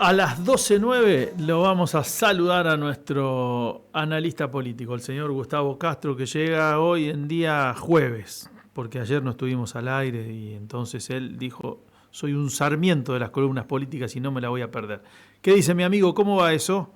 A las 12:09 lo vamos a saludar a nuestro analista político, el señor Gustavo Castro, que llega hoy en día jueves, porque ayer no estuvimos al aire y entonces él dijo, soy un sarmiento de las columnas políticas y no me la voy a perder. ¿Qué dice mi amigo? ¿Cómo va eso?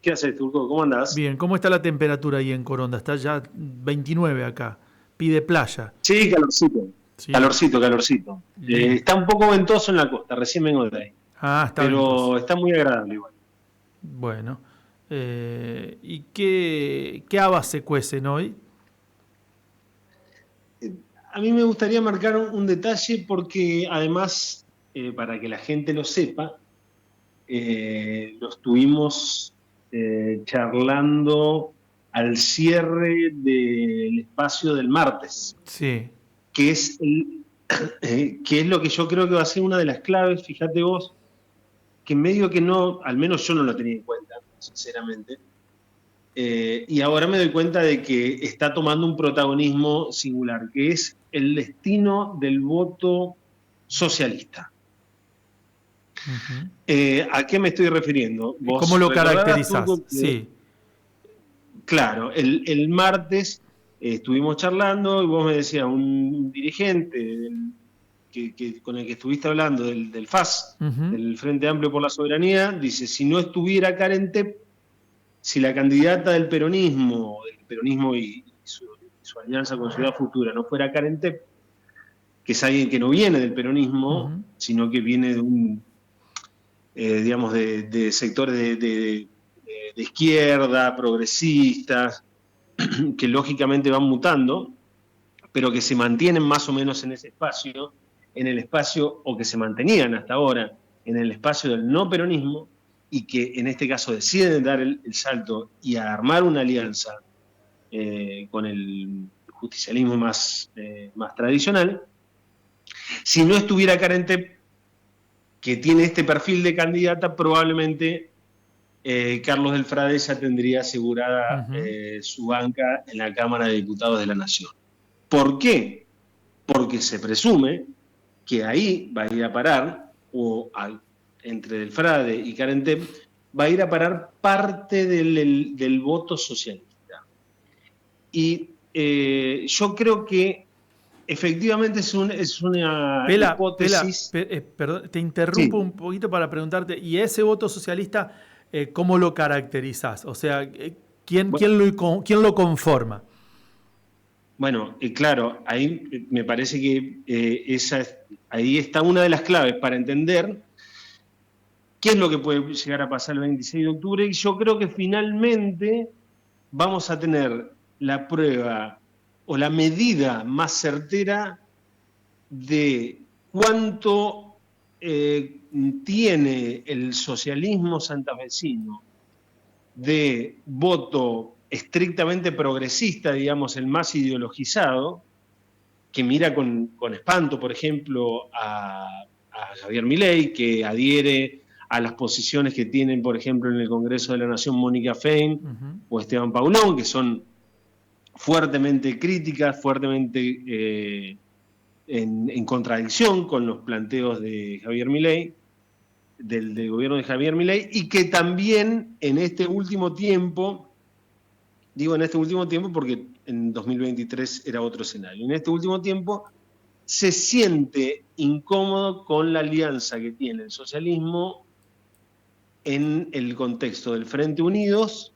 ¿Qué haces, Turco? ¿Cómo andás? Bien, ¿cómo está la temperatura ahí en Coronda? Está ya 29 acá, pide playa. Sí, calorcito. Sí, Calorcito, calorcito. lindo. Está un poco ventoso en la costa, recién vengo de ahí. Ah, está ventoso. Pero está muy agradable igual. Bueno, ¿y qué habas se cuecen hoy? A mí me gustaría marcar un detalle porque además, para que la gente lo sepa, lo estuvimos charlando al cierre del espacio del martes, Sí. que es, que es lo que yo creo que va a ser una de las claves, fíjate vos, que medio que no, al menos yo no lo tenía en cuenta, sinceramente, y ahora me doy cuenta de que está tomando un protagonismo singular, que es el destino del voto socialista. Ujú. ¿A qué me estoy refiriendo? ¿Cómo Vos lo recordarás, caracterizás? Turco, que, Sí. claro, el martes estuvimos charlando y vos me decías, un dirigente con el que estuviste hablando, del FAS, Ujú. del Frente Amplio por la Soberanía, dice, si no estuviera Karen Tepp, si la candidata del peronismo y su alianza con Ciudad Futura no fuera Karen Tepp, que es alguien que no viene del peronismo, Ujú. sino que viene de un, digamos, de sectores de izquierda, progresistas, que lógicamente van mutando, pero que se mantienen más o menos en ese espacio, en el espacio, o que se mantenían hasta ahora, en el espacio del no peronismo, y que en este caso deciden dar el salto y a armar una alianza con el justicialismo más tradicional. Si no estuviera Karen Tepp, que tiene este perfil de candidata, probablemente Carlos del Frade ya tendría asegurada Ujú. su banca en la Cámara de Diputados de la Nación. ¿Por qué? Porque se presume que ahí va a ir a parar, entre Del Frade y Karen Tepp, va a ir a parar parte del voto socialista. Y yo creo que efectivamente es una hipótesis. Perdón, te interrumpo Sí, un poquito para preguntarte, ¿y ese voto socialista, cómo lo caracterizás? O sea, ¿quién lo conforma? bueno, claro, ahí me parece que ahí está una de las claves para entender qué es lo que puede llegar a pasar el 26 de octubre. Y yo creo que finalmente vamos a tener la prueba o la medida más certera de cuánto tiene el socialismo santafesino de voto estrictamente progresista, digamos, el más ideologizado, que mira con espanto, por ejemplo, a Javier Milei, que adhiere a las posiciones que tienen, por ejemplo, en el Congreso de la Nación Mónica Fein Ujú. o Esteban Paulón, que son fuertemente críticas, fuertemente en contradicción con los planteos de Javier Milei, del gobierno de Javier Milei, y que también en este último tiempo, digo en este último tiempo porque en 2023 era otro escenario, en este último tiempo se siente incómodo con la alianza que tiene el socialismo en el contexto del Frente Unidos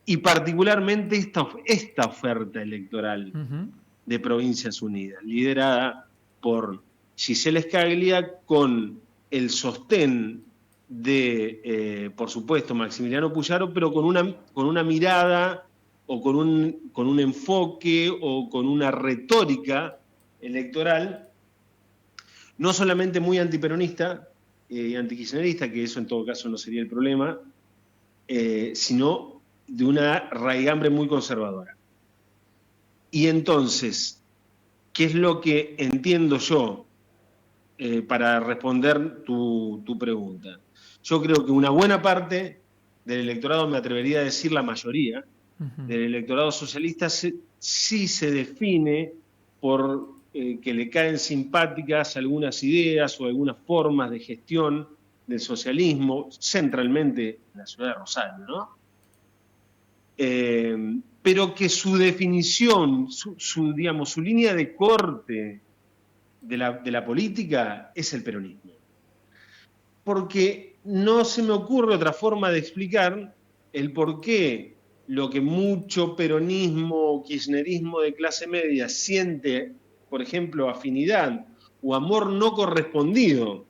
y particularmente esta oferta electoral Ujú. de Provincias Unidas, liderada por Gisela Scaglia con el sostén de, por supuesto, Maximiliano Puyaro, pero con una mirada o con un enfoque o con una retórica electoral no solamente muy antiperonista y antikirchnerista, que eso en todo caso no sería el problema, sino de una raigambre muy conservadora. Y entonces, ¿qué es lo que entiendo yo para responder tu pregunta? Yo creo que una buena parte del electorado, me atrevería a decir la mayoría, Ujú. del electorado socialista sí se define por que le caen simpáticas algunas ideas o algunas formas de gestión del socialismo, centralmente en la ciudad de Rosario, ¿no? Pero que su definición, digamos, su línea de corte de la política es el peronismo. Porque no se me ocurre otra forma de explicar el por qué lo que mucho peronismo o kirchnerismo de clase media siente, por ejemplo, afinidad o amor no correspondido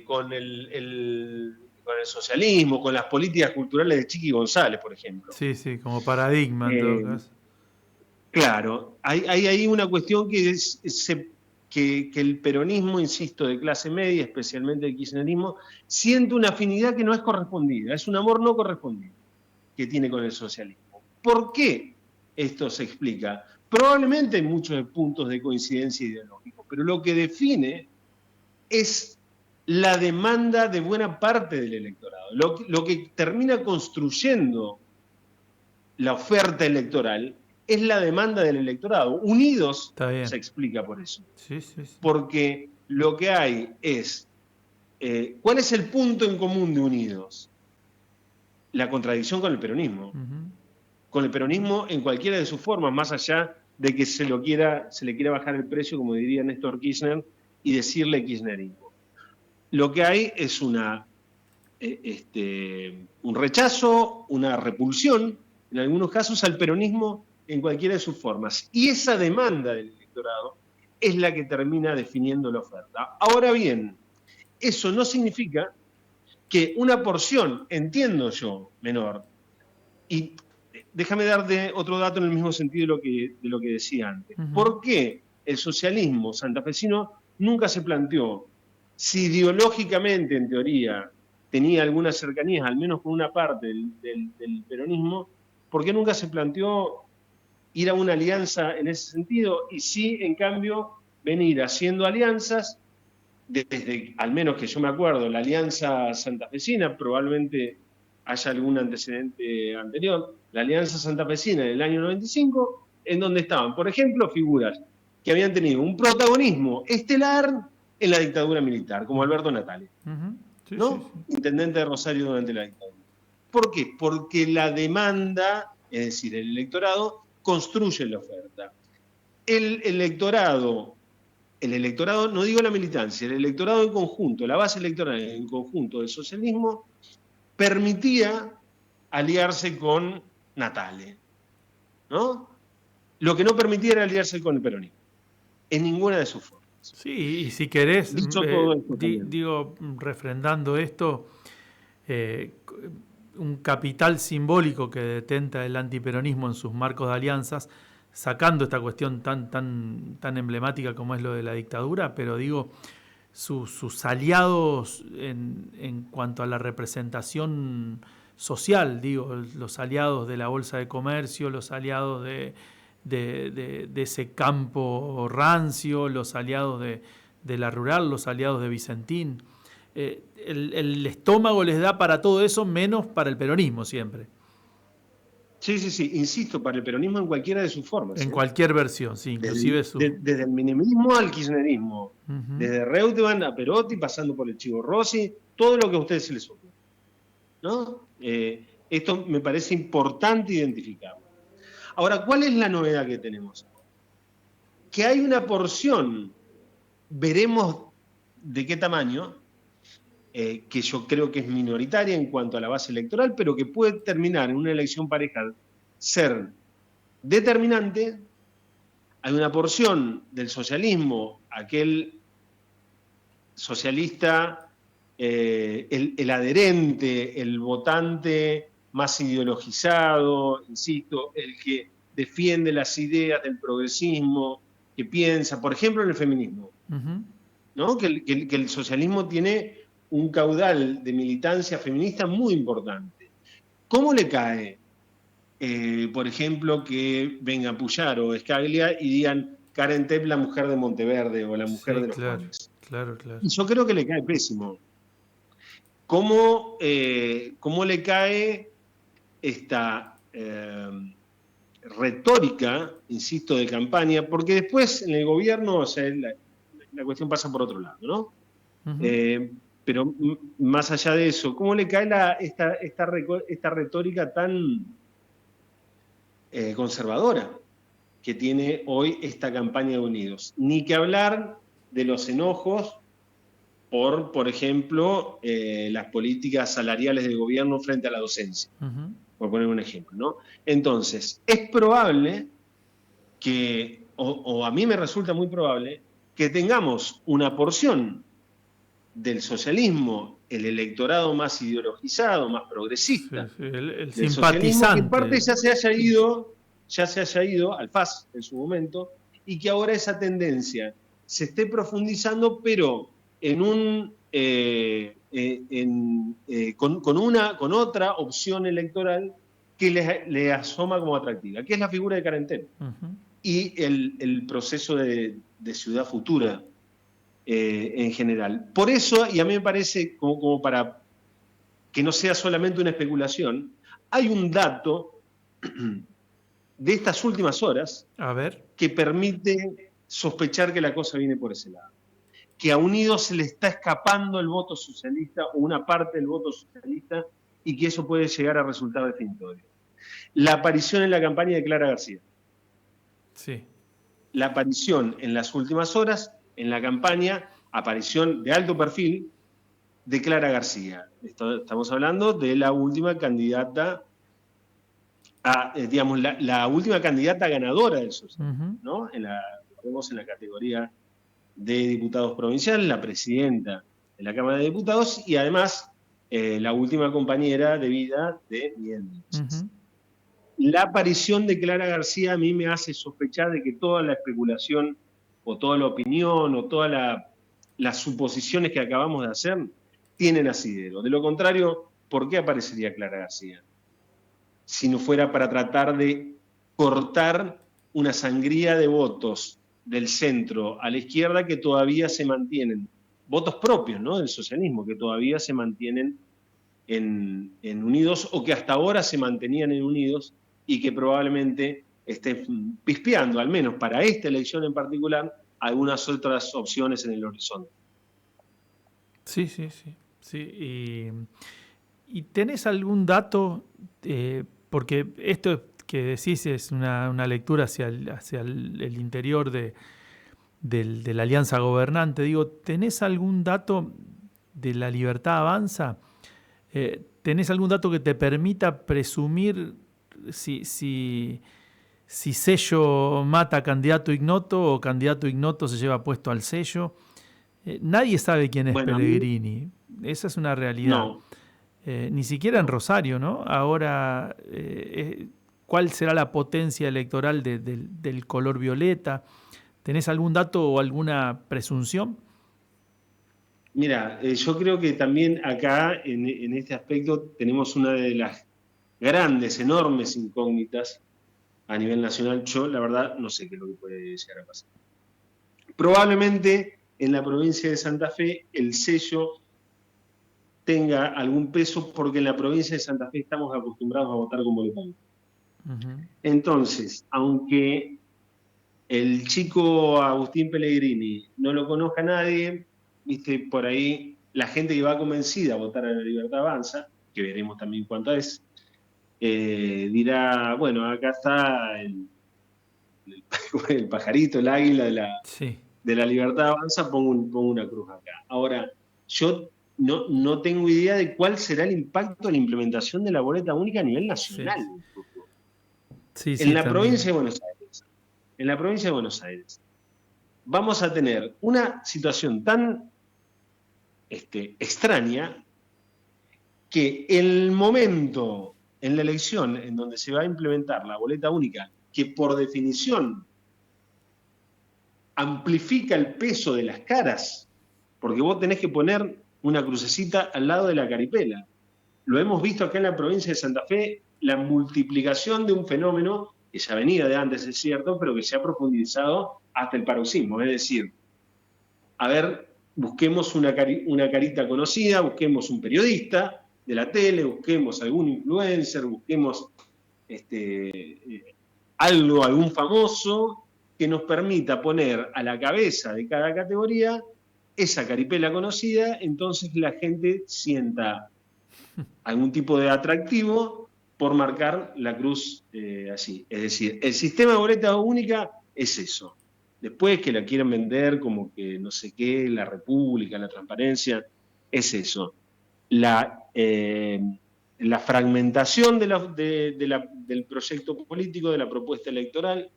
con el socialismo, con las políticas culturales de Chiqui González, por ejemplo. Sí, sí, como paradigma en todo caso. Claro, hay ahí una cuestión que el peronismo, insisto, de clase media, especialmente el kirchnerismo, siente una afinidad que no es correspondida, es un amor no correspondido que tiene con el socialismo. ¿Por qué esto se explica? Probablemente hay muchos puntos de coincidencia ideológica, pero lo que define es la demanda de buena parte del electorado. Lo que termina construyendo la oferta electoral es la demanda del electorado. Unidos se explica por eso. Sí, sí, sí. Porque lo que hay es, ¿cuál es el punto en común de Unidos? La contradicción con el peronismo. Con el peronismo en cualquiera de sus formas, más allá de que se le quiera bajar el precio, como diría Néstor Kirchner, y decirle kirchnerismo. Lo que hay es un rechazo, una repulsión, en algunos casos, al peronismo en cualquiera de sus formas. Y esa demanda del electorado es la que termina definiendo la oferta. Ahora bien, eso no significa que una porción, entiendo yo, menor, y déjame darte otro dato en el mismo sentido de lo que decía antes. ¿Por qué el socialismo santafesino nunca se planteó si ideológicamente, en teoría, tenía algunas cercanías, al menos con una parte del peronismo, ¿por qué nunca se planteó ir a una alianza en ese sentido? Y sí, en cambio, venir haciendo alianzas, desde, al menos que yo me acuerdo, la alianza santafesina, probablemente haya algún antecedente anterior, la alianza santafesina en el año 95, en donde estaban, por ejemplo, figuras que habían tenido un protagonismo estelar en la dictadura militar, como Alberto Natale, Sí, ¿no? sí, sí. Intendente de Rosario durante la dictadura. ¿Por qué? Porque la demanda, es decir, el electorado, construye la oferta. El electorado, no digo la militancia, el electorado en conjunto, la base electoral en conjunto del socialismo, permitía aliarse con Natale, ¿no? Lo que no permitía era aliarse con el peronismo, en ninguna de sus formas. Sí, y si querés, Dicho todo esto digo, refrendando esto, un capital simbólico que detenta el antiperonismo en sus marcos de alianzas, sacando esta cuestión tan emblemática como es lo de la dictadura, pero digo, sus aliados en cuanto a la representación social, digo, los aliados de la Bolsa de Comercio, los aliados de ese campo rancio, los aliados de la rural, los aliados de Vicentín. El estómago les da para todo eso, menos para el peronismo siempre. Sí, sí, sí, insisto, para el peronismo en cualquiera de sus formas. En cualquier versión, sí, inclusive desde el menemismo al kirchnerismo, desde Reutemann a Perotti, pasando por el Chivo Rossi, todo lo que a ustedes se les ocurra, ¿no? Esto me parece importante identificarlo. Ahora, ¿cuál es la novedad que tenemos? Que hay una porción, veremos de qué tamaño, que yo creo que es minoritaria en cuanto a la base electoral, pero que puede terminar en una elección pareja ser determinante. Hay una porción del socialismo, aquel socialista, el adherente, el votante más ideologizado, insisto, el que defiende las ideas del progresismo, que piensa, por ejemplo, en el feminismo, ¿no? Que el socialismo tiene un caudal de militancia feminista muy importante. ¿Cómo le cae, por ejemplo, que venga Puyaro o Escaglia y digan Karen Tepp, la mujer de Monteverde o la mujer de los Condes? Claro. Y yo creo que le cae pésimo. ¿Cómo le cae esta retórica, insisto, de campaña? Porque después en el gobierno, o sea, la cuestión pasa por otro lado, ¿no? Pero más allá de eso, ¿cómo le cae esta retórica tan conservadora que tiene hoy esta campaña de Unidos? Ni que hablar de los enojos por ejemplo, las políticas salariales del gobierno frente a la docencia, por poner un ejemplo, ¿no? Entonces, es probable que, o a mí me resulta muy probable, que tengamos una porción del socialismo, el electorado más ideologizado, más progresista, sí, el del socialismo, que en simpatizante. parte ya se haya ido al FAS en su momento, y que ahora esa tendencia se esté profundizando, pero en con otra opción electoral que le asoma como atractiva, que es la figura de Carenteno y el proceso de ciudad futura en general. Por eso, y a mí me parece, como para que no sea solamente una especulación, hay un dato de estas últimas horas que permite sospechar que la cosa viene por ese lado. Que a Unidos se le está escapando el voto socialista o una parte del voto socialista y que eso puede llegar a resultar definitorio. La aparición en la campaña de Clara García. Sí. La aparición en las últimas horas en la campaña, aparición de alto perfil de Clara García. Estamos hablando de la última candidata digamos, la última candidata ganadora del socialismo, ¿no? Vemos en la categoría de diputados provinciales, la presidenta de la Cámara de Diputados y además la última compañera de vida de Miguel Vilches. La aparición de Clara García a mí me hace sospechar de que toda la especulación o toda la opinión o todas las suposiciones que acabamos de hacer tienen asidero. De lo contrario, ¿por qué aparecería Clara García? Si no fuera para tratar de cortar una sangría de votos del centro a la izquierda que todavía se mantienen, votos propios, ¿no?, del socialismo, que todavía se mantienen en Unidos o que hasta ahora se mantenían en Unidos y que probablemente estén pispeando, al menos para esta elección en particular, algunas otras opciones en el horizonte. Sí. ¿Y tenés algún dato? Porque esto que decís es una lectura hacia el interior de la alianza gobernante. Digo, ¿tenés algún dato de La Libertad Avanza? ¿Tenés algún dato que te permita presumir si Sello mata a candidato ignoto o candidato ignoto se lleva puesto al Sello? Nadie sabe quién es Pellegrini. Esa es una realidad. No. Ni siquiera en Rosario, ¿no? Ahora, ¿cuál será la potencia electoral del color violeta? ¿Tenés algún dato o alguna presunción? Mira, yo creo que también acá, en este aspecto, tenemos una de las grandes, enormes incógnitas a nivel nacional. Yo, la verdad, no sé qué es lo que puede llegar a pasar. Probablemente en la provincia de Santa Fe el Sello tenga algún peso porque en la provincia de Santa Fe estamos acostumbrados a votar con boletón. Entonces, aunque el chico Agustín Pellegrini no lo conozca nadie, viste, por ahí la gente que va convencida a votar a La Libertad Avanza, que veremos también cuánta es, dirá, bueno, acá está el pajarito, el águila de la Libertad Avanza, pongo una cruz acá. Ahora, yo no tengo idea de cuál será el impacto de la implementación de la boleta única a nivel nacional. En la provincia de Buenos Aires. En la provincia de Buenos Aires vamos a tener una situación tan extraña que el momento en la elección en donde se va a implementar la boleta única, que por definición amplifica el peso de las caras, porque vos tenés que poner una crucecita al lado de la caripela. Lo hemos visto acá en la provincia de Santa Fe, la multiplicación de un fenómeno que ya venía de antes, es cierto, pero que se ha profundizado hasta el paroxismo. Es decir, a ver, busquemos una carita conocida, busquemos un periodista de la tele, busquemos algún influencer, busquemos algún famoso que nos permita poner a la cabeza de cada categoría esa caripela conocida, entonces la gente sienta algún tipo de atractivo por marcar la cruz así. Es decir, el sistema de boleta única es eso. Después que la quieren vender como que no sé qué, la república, la transparencia, es eso. La fragmentación del proyecto político, de la propuesta electoral,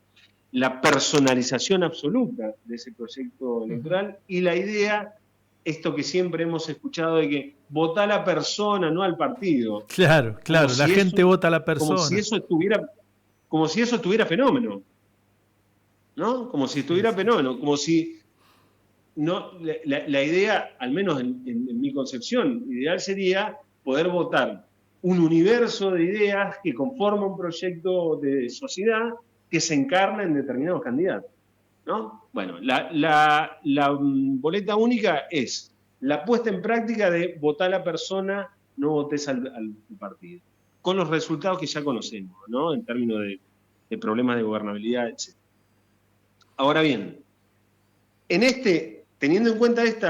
la personalización absoluta de ese proyecto electoral y la idea, esto que siempre hemos escuchado de que vota a la persona, no al partido. Claro, claro, la gente vota a la Como si persona. como si eso estuviera fenómeno, ¿no? Como si estuviera fenómeno, como si no, la idea, al menos en mi concepción, ideal sería poder votar un universo de ideas que conforma un proyecto de sociedad que se encarna en determinados candidatos, ¿no? Bueno, la boleta única es la puesta en práctica de votar a la persona, no votes al partido, con los resultados que ya conocemos, ¿no? En términos de problemas de gobernabilidad, etc. Ahora bien, teniendo en cuenta este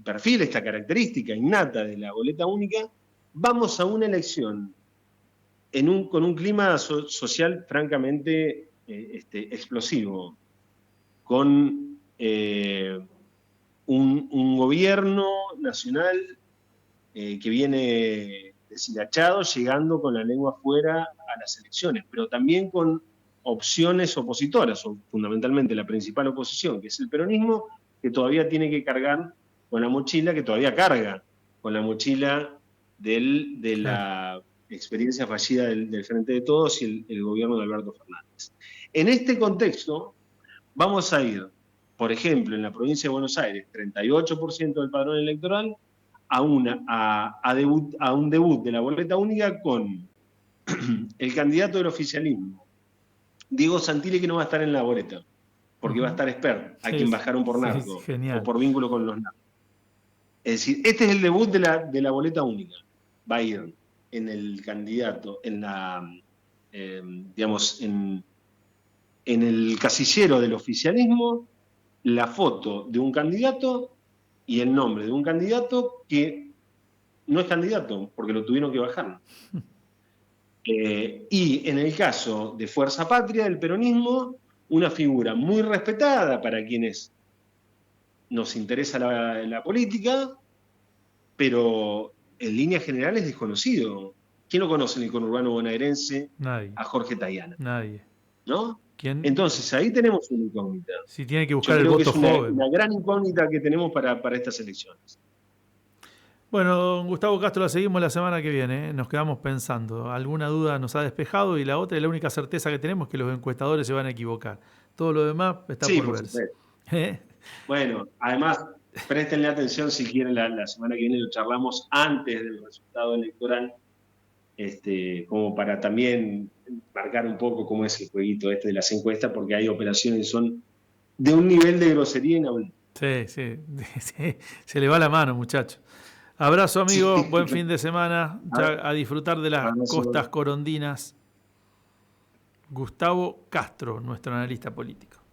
perfil, esta característica innata de la boleta única, vamos a una elección con un clima social francamente explosivo, con un gobierno nacional que viene deshilachado, llegando con la lengua afuera a las elecciones, pero también con opciones opositoras, o fundamentalmente la principal oposición, que es el peronismo, que todavía tiene que cargar con la mochila, que todavía carga con la mochila de la experiencia fallida del Frente de Todos y el gobierno de Alberto Fernández. En este contexto, vamos a ir, por ejemplo, en la provincia de Buenos Aires, 38% del padrón electoral, a un debut de la boleta única con el candidato del oficialismo, Diego Santilli, que no va a estar en la boleta, porque va a estar Esper, a quien bajaron por narco, o por vínculo con los narcos. Es decir, este es el debut de la boleta única. Va a ir en el candidato, digamos, en el casillero del oficialismo, la foto de un candidato y el nombre de un candidato que no es candidato, porque lo tuvieron que bajar. Y en el caso de Fuerza Patria, del peronismo, una figura muy respetada para quienes nos interesa la política, pero en líneas generales desconocido. ¿Quién lo conoce en el conurbano bonaerense? Nadie. A Jorge Tayana. Nadie. ¿No? ¿Quién? Entonces ahí tenemos una incógnita. Si tiene que buscar el voto joven. Una gran incógnita que tenemos para estas elecciones. Bueno, don Gustavo Castro, la seguimos la semana que viene. Nos quedamos pensando. Alguna duda nos ha despejado y la única certeza que tenemos es que los encuestadores se van a equivocar. Todo lo demás está por verse. Bueno, además, préstenle atención si quieren, la semana que viene lo charlamos antes del resultado electoral, como para también marcar un poco cómo es el jueguito de las encuestas, porque hay operaciones que son de un nivel de grosería inaudito. Sí, se le va la mano, muchacho. Abrazo, amigo, buen fin de semana, ya a disfrutar de las costas corondinas. Gustavo Castro, nuestro analista político.